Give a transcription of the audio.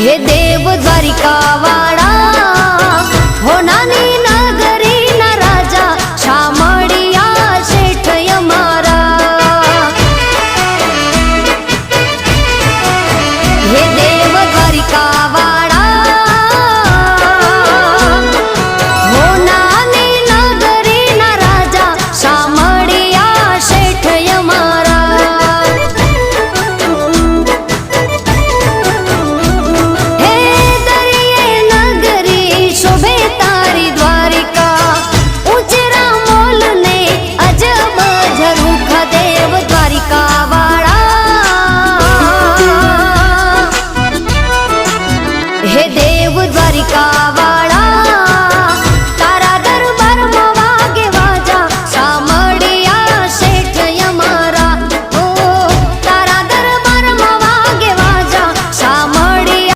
हे देव द्वारिका वाळा हो नानी नगरी ना राजा शामळिया शेठ यमारा। हे देव द्वारिका वाळा हो नानी नगरी ना राजा शामळिया शेठ यमारा। हे देव द्वारिका